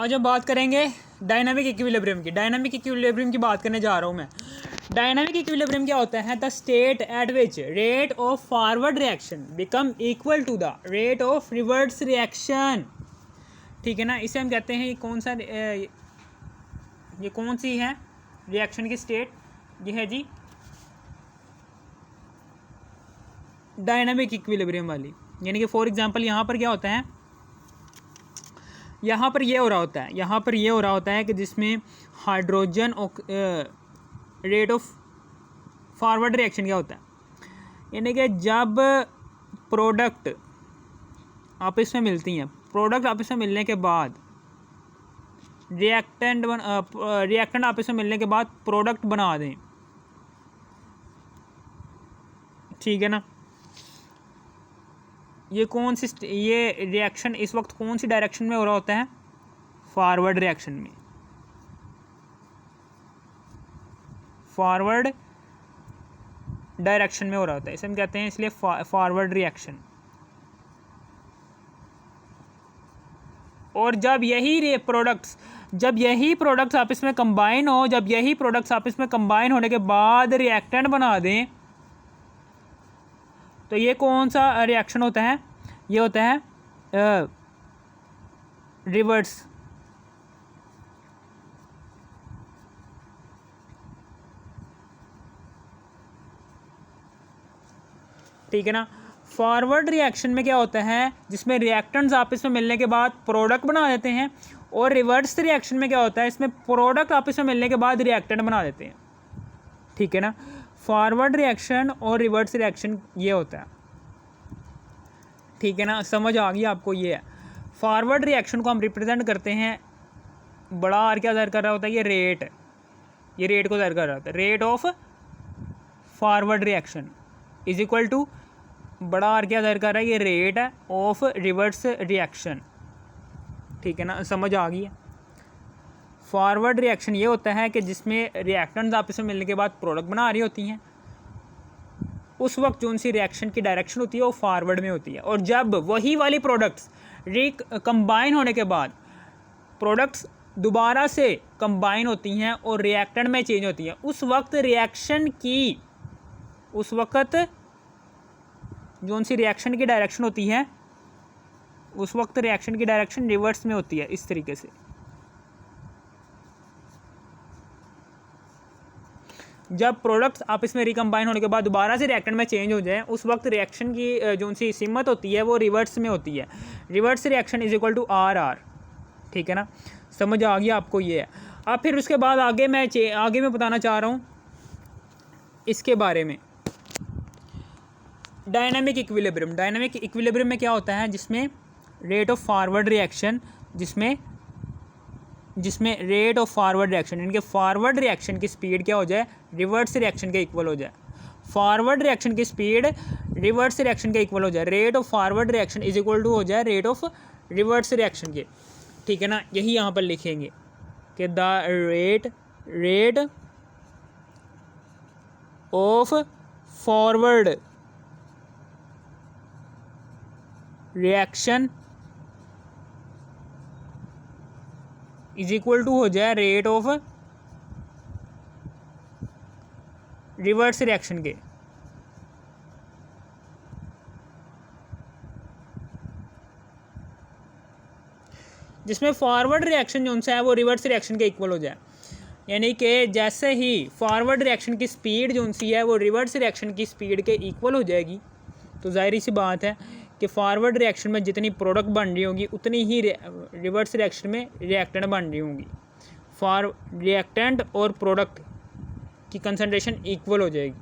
आज हम बात करेंगे डायनामिक इक्विलिब्रियम की। डायनामिक इक्विलिब्रियम की बात करने जा रहा हूँ मैं। डायनामिक इक्विलिब्रियम क्या होता है? The state at which rate of forward reaction become equal to the rate of reverse reaction. ठीक है ना, इसे हम कहते हैं ये कौन सी है रिएक्शन की स्टेट? ये है जी डायनामिक इक्विलिब्रियम वाली। यानी कि फॉर एग्जांपल यहाँ पर क्या होता है, यहाँ पर ये हो रहा होता है कि जिसमें hydrogen rate of forward reaction क्या होता है, यानी कि जब प्रोडक्ट आपस में मिलती हैं, प्रोडक्ट आपस में मिलने के बाद रिएक्टेंट आपस में मिलने के बाद प्रोडक्ट बना दें। ठीक है ना, ये रिएक्शन इस वक्त कौन सी डायरेक्शन में हो रहा होता है? फॉरवर्ड रिएक्शन में, फॉरवर्ड डायरेक्शन में हो रहा होता है, इसे हम कहते हैं इसलिए फॉरवर्ड रिएक्शन। और जब यही प्रोडक्ट्स आपस में कंबाइन हो, जब यही प्रोडक्ट्स आपस में कंबाइन होने के बाद रिएक्टेंट बना दें, तो ये कौन सा रिएक्शन होता है? ये होता है रिवर्स। ठीक है ना, फॉरवर्ड रिएक्शन में क्या होता है, जिसमें रिएक्टेंट्स आपस में मिलने के बाद प्रोडक्ट बना देते हैं। और रिवर्स रिएक्शन में क्या होता है, इसमें प्रोडक्ट आपस में मिलने के बाद रिएक्टेंट बना देते हैं। ठीक है ना, फॉरवर्ड रिएक्शन और रिवर्स रिएक्शन ये होता है। ठीक है ना, समझ आ गई आपको? ये है फॉरवर्ड रिएक्शन को हम रिप्रेजेंट करते हैं, बड़ा आर क्या ज़ाहिर कर रहा होता है? ये रेट को ज़ाहिर कर रहा होता है। Rate of forward reaction is equal to बड़ा आर क्या ज़ाहिर कर रहा है? ये रेट है ऑफ रिवर्स रिएक्शन। ठीक है ना, समझ आ गई है? फॉरवर्ड रिएक्शन ये होता है कि जिसमें रिएक्टेंट्स आपस में मिलने के बाद प्रोडक्ट बना रही होती हैं, उस वक्त जो उनसी रिएक्शन की डायरेक्शन होती है वो फॉरवर्ड में होती है। और जब वही वाली प्रोडक्ट्स कंबाइन होने के बाद प्रोडक्ट्स दोबारा से कंबाइन होती हैं और रिएक्टेंट में चेंज होती हैं, उस वक्त जो उनसी रिएक्शन की डायरेक्शन होती है, उस वक्त रिएक्शन की डायरेक्शन रिवर्स में होती है। इस तरीके से जब प्रोडक्ट्स आपस में रिकम्बाइन होने के बाद दोबारा से रिएक्टेंट में चेंज हो जाए, उस वक्त रिएक्शन की जो उनसी सिमत होती है वो रिवर्स में होती है। Reverse reaction is equal to R. ठीक है ना, समझ आ गया आपको? ये है। अब फिर उसके बाद आगे मैं बताना चाह रहा हूँ इसके बारे में, डायनामिक इक्विलिब्रियम में क्या होता है, जिसमें रेट ऑफ फॉरवर्ड रिएक्शन, जिसमें रेट ऑफ फॉरवर्ड रिएक्शन, इनके फॉरवर्ड रिएक्शन की स्पीड क्या हो जाए? रिवर्स रिएक्शन के इक्वल हो जाए। फॉरवर्ड रिएक्शन की स्पीड रिवर्स रिएक्शन के इक्वल हो जाए। Rate of forward reaction is equal to हो जाए रेट ऑफ रिवर्स रिएक्शन के। ठीक है ना, यही यहाँ पर लिखेंगे कि the rate of forward reaction is equal to हो जाए रेट ऑफ रिवर्स रिएक्शन के। जिसमें फॉरवर्ड रिएक्शन जो उनसे है वो रिवर्स रिएक्शन के इक्वल हो जाए। यानी कि जैसे ही फॉरवर्ड रिएक्शन की स्पीड जो उनसी है वो रिवर्स रिएक्शन की स्पीड के इक्वल हो जाएगी, तो जाहिर सी बात है कि फॉरवर्ड रिएक्शन में जितनी प्रोडक्ट बन रही होगी उतनी ही रिवर्स रिएक्शन में रिएक्टेंट बन रही होंगी। रिएक्टेंट और प्रोडक्ट की कंसंट्रेशन इक्वल हो जाएगी।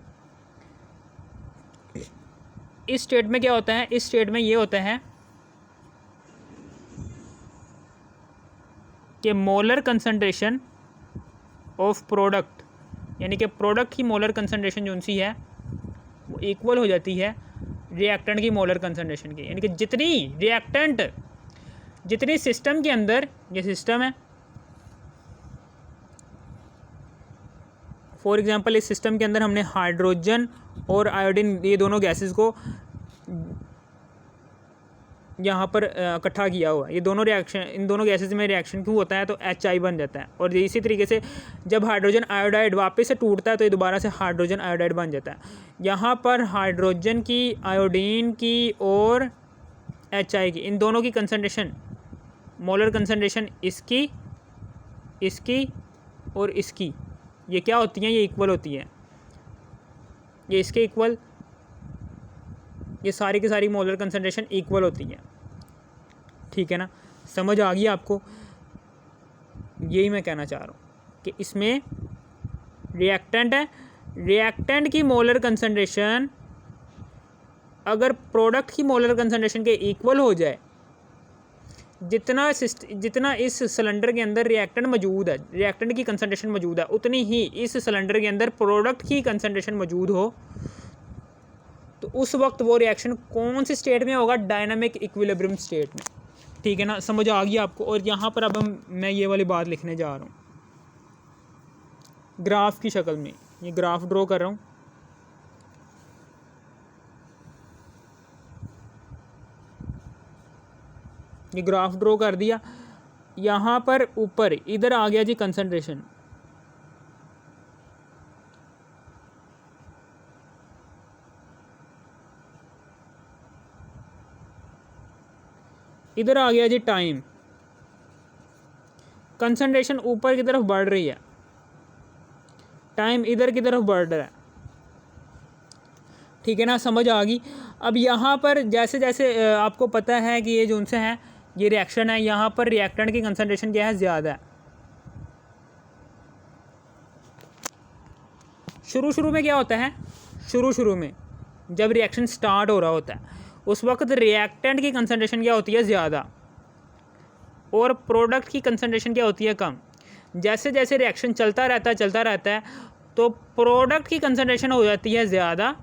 इस स्टेट में क्या होता है? इस स्टेट में ये होता है कि मोलर कंसंट्रेशन ऑफ प्रोडक्ट, यानी कि प्रोडक्ट की मोलर कंसंट्रेशन जो उनसी है वो इक्वल हो जाती है रिएक्टेंट की मोलर कंसंट्रेशन की। यानी कि जितनी सिस्टम के अंदर, ये सिस्टम है, फॉर एग्जांपल इस सिस्टम के अंदर हमने हाइड्रोजन और आयोडीन, ये दोनों गैसेस को यहाँ पर इकट्ठा किया हुआ है। ये दोनों रिएक्शन, इन दोनों गैसेज में रिएक्शन क्यों होता है तो HI बन जाता है। और इसी तरीके से जब हाइड्रोजन आयोडाइड वापस से टूटता है तो ये दोबारा से हाइड्रोजन आयोडाइड बन जाता है। यहाँ पर हाइड्रोजन की, आयोडीन की और HI की, इन दोनों की कंसनट्रेशन, मोलर कंसनट्रेशन इसकी, इसकी और इसकी, ये क्या होती हैं, ये इक्वल होती है। ये इसके इक्वल, ये सारी की सारी मोलर कंसनट्रेशन इक्वल होती है। ठीक है ना, समझ आ गई आपको? यही मैं कहना चाह रहा हूँ कि इसमें रिएक्टेंट है, रिएक्टेंट की मोलर कंसनट्रेशन अगर प्रोडक्ट की मोलर कंसनट्रेशन के इक्वल हो जाए, जितना इस सिलेंडर के अंदर रिएक्टेंट मौजूद है, रिएक्टेंट की कंसनट्रेशन मौजूद है, उतनी ही इस सिलेंडर के अंदर प्रोडक्ट की कंसनट्रेशन मौजूद हो, तो उस वक्त वो रिएक्शन कौन सी स्टेट में होगा? डायनामिक इक्विलिब्रियम स्टेट में। ठीक है ना, समझ आ गई आपको? और यहाँ पर अब मैं ये वाली बात लिखने जा रहा हूँ ग्राफ की शक्ल में। ये ग्राफ ड्रॉ कर रहा हूँ। ये ग्राफ ड्रॉ कर दिया। यहाँ पर ऊपर इधर आ गया जी कंसंट्रेशन, इधर आ गया जी टाइम। कंसंट्रेशन ऊपर की तरफ बढ़ रही है, टाइम इधर की तरफ बढ़ रहा है। ठीक है ना, समझ आ गई? अब यहाँ पर जैसे जैसे आपको पता है कि ये जो उनसे है, ये रिएक्शन है, यहाँ पर रिएक्टेंट की कंसंट्रेशन क्या है? ज़्यादा है। शुरू में क्या होता है? शुरू में जब रिएक्शन स्टार्ट हो रहा होता है उस वक्त रिएक्टेंट की कंसंट्रेशन क्या होती है? ज़्यादा, और प्रोडक्ट की कंसंट्रेशन क्या होती है? कम। जैसे जैसे रिएक्शन चलता रहता है तो प्रोडक्ट की कंसंट्रेशन हो जाती है ज़्यादा,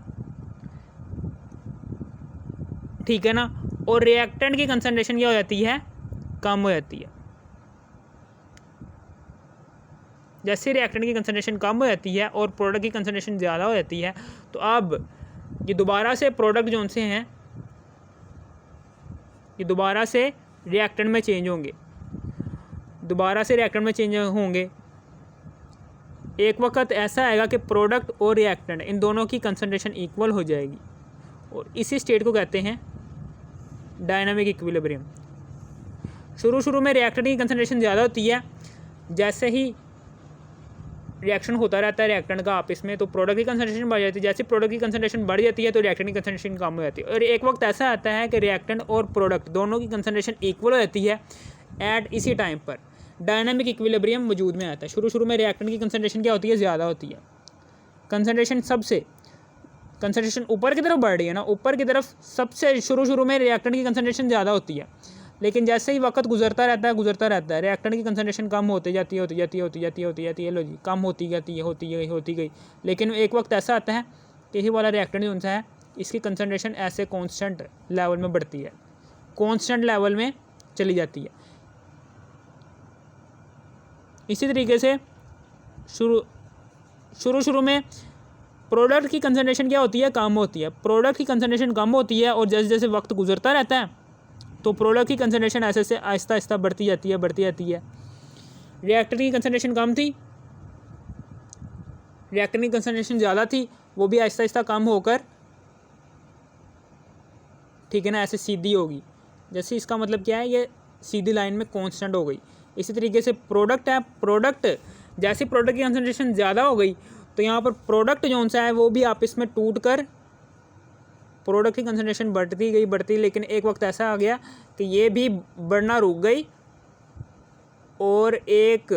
ठीक है ना, और रिएक्टेंट की कंसंट्रेशन क्या हो जाती है? कम हो जाती है। जैसे रिएक्टेंट की कंसंट्रेशन कम हो जाती है और प्रोडक्ट की कंसंट्रेशन ज़्यादा हो जाती है, तो अब ये दोबारा से प्रोडक्ट जो उनसे हैं ये दोबारा से रिएक्टेंट में चेंज होंगे, दोबारा से रिएक्टेंट में चेंज होंगे। एक वक्त ऐसा आएगा कि प्रोडक्ट और रिएक्टेंट इन दोनों की कंसंट्रेशन इक्वल हो जाएगी, और इसी स्टेट को कहते हैं डायनामिक इक्विलिब्रियम। शुरू में रिएक्टेंट की कंसंट्रेशन ज़्यादा होती है, जैसे ही रिएक्शन होता रहता है रिएक्टेंट का आपस में, तो प्रोडक्ट की कंसंट्रेशन बढ़ जाती है। जैसे प्रोडक्ट की कंसंट्रेशन बढ़ जाती है तो रिएक्टेंट की कंसंट्रेशन कम हो जाती है। और एक वक्त ऐसा आता है कि रिएक्टेंट और प्रोडक्ट दोनों की कंसंट्रेशन इक्वल हो जाती है एट इसी टाइम पर डायनामिक इक्विलिब्रियम वजूद में आता है। शुरू में रिएक्टेंट की कंसंट्रेशन क्या होती है? ज़्यादा होती है। कंसंट्रेशन ऊपर की तरफ बढ़ रही है ना, ऊपर की तरफ सबसे शुरू में रिएक्टेंट की कंसंट्रेशन ज़्यादा होती है, लेकिन जैसे ही वक्त गुजरता रहता है रिएक्टेंट की कंसंट्रेशन कम होती जाती है, लो जी, कम होती गई। लेकिन एक वक्त ऐसा आता है कि यही वाला रिएक्टेंट जो उनसा है इसकी कंसंट्रेशन ऐसे कांस्टेंट लेवल में बढ़ती है, कांस्टेंट लेवल में चली जाती है। इसी तरीके से शुरू में प्रोडक्ट की कंसंट्रेशन क्या होती है? कम होती है। प्रोडक्ट की कंसंट्रेशन कम होती है और जैसे जैसे वक्त गुजरता रहता है तो प्रोडक्ट की कंसंट्रेशन ऐसे से आहिस्ता आहिस्ता बढ़ती जाती है। रिएक्टेंट की कंसंट्रेशन कम थी, रिएक्टेंट की कंसंट्रेशन ज़्यादा थी, वो भी आहिस्ता आहिस्ता कम होकर, ठीक है ना, ऐसे सीधी होगी। जैसे इसका मतलब क्या है? ये सीधी लाइन में कांस्टेंट हो गई। इसी तरीके से प्रोडक्ट है, प्रोडक्ट जैसे प्रोडक्ट की कंसंट्रेशन ज़्यादा हो गई तो यहाँ पर प्रोडक्ट जो सा है वो भी आपस में टूट कर प्रोडक्ट की कंसंट्रेशन बढ़ती, लेकिन एक वक्त ऐसा आ गया कि ये भी बढ़ना रुक गई और एक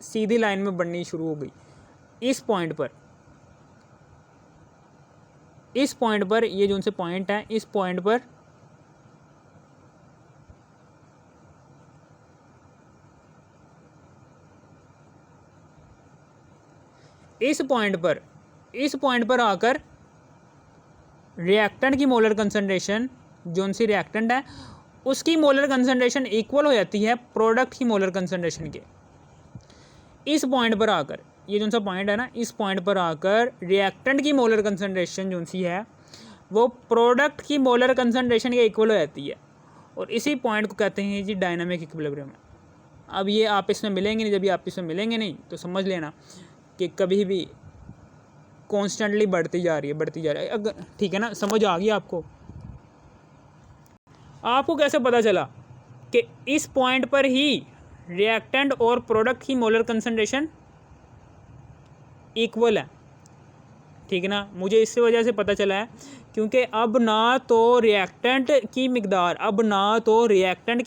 सीधी लाइन में बढ़नी शुरू हो गई। इस पॉइंट पर ये जो उनसे पॉइंट है, इस पॉइंट पर आकर रिएक्टेंट की मोलर कंसंट्रेशन, जो उनसी रिएक्टेंट है उसकी मोलर कंसंट्रेशन इक्वल हो जाती है प्रोडक्ट की मोलर कंसंट्रेशन के। इस पॉइंट पर आकर, ये जो सा पॉइंट है ना, इस पॉइंट पर आकर रिएक्टेंट की मोलर कंसंट्रेशन जो सी है वो प्रोडक्ट की मोलर कंसंट्रेशन के इक्वल हो जाती है। और इसी पॉइंट को कहते हैं जी डायनामिक इक्विलिब्रियम। अब ये आपस में मिलेंगे नहीं, जब ये आपस में मिलेंगे नहीं तो समझ लेना कि कभी भी कॉन्स्टेंटली बढ़ती जा रही है अगर, ठीक है ना, समझ आ गई आपको। आपको कैसे पता चला कि इस पॉइंट पर ही रिएक्टेंट और प्रोडक्ट की मोलर कंसंट्रेशन इक्वल है, ठीक है ना। मुझे इस वजह से पता चला है क्योंकि अब ना तो रिएक्टेंट की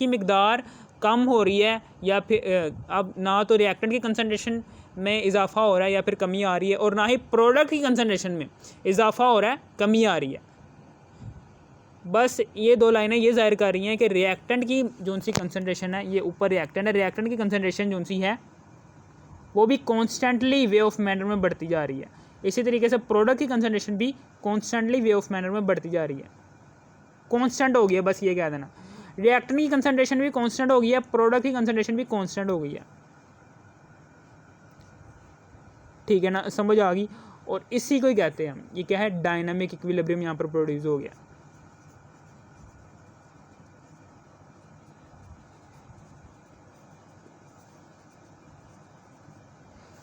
मिकदार कम हो रही है या फिर अब ना तो रिएक्टेंट की कंसंट्रेशन में इजाफा हो रहा है या फिर कमी आ रही है, और ना ही प्रोडक्ट की कंसंट्रेशन में इजाफा हो रहा है कमी आ रही है। बस ये दो लाइनें ये जाहिर कर रही हैं कि रिएक्टेंट की जो सी कंसंट्रेशन है, ये ऊपर रिएक्टेंट है, रिएक्टेंट की कंसंट्रेशन जो सी है वो भी कॉन्स्टेंटली वे ऑफ मैनर में बढ़ती जा रही है। इसी तरीके से प्रोडक्ट की कंसंट्रेशन भी कॉन्स्टेंटली वे ऑफ मैनर में बढ़ती जा रही है, कॉन्स्टेंट हो गई है, बस ये कह देना। रिएक्टेंट की कंसंट्रेशन भी कॉन्स्टेंट हो गई है, प्रोडक्ट की कंसंट्रेशन भी कॉन्स्टेंट हो गई है, ठीक है ना, समझ आ गई। और इसी को ही कहते हैं हम, ये क्या है, डायनामिक इक्विलिब्रियम यहाँ पर प्रोड्यूस हो गया।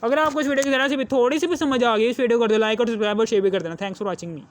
अगर आपको इस वीडियो की जरा से भी थोड़ी सी भी समझ आ गई, इस वीडियो को कर दो लाइक और सब्सक्राइब और शेयर भी कर देना। Thanks for watching me.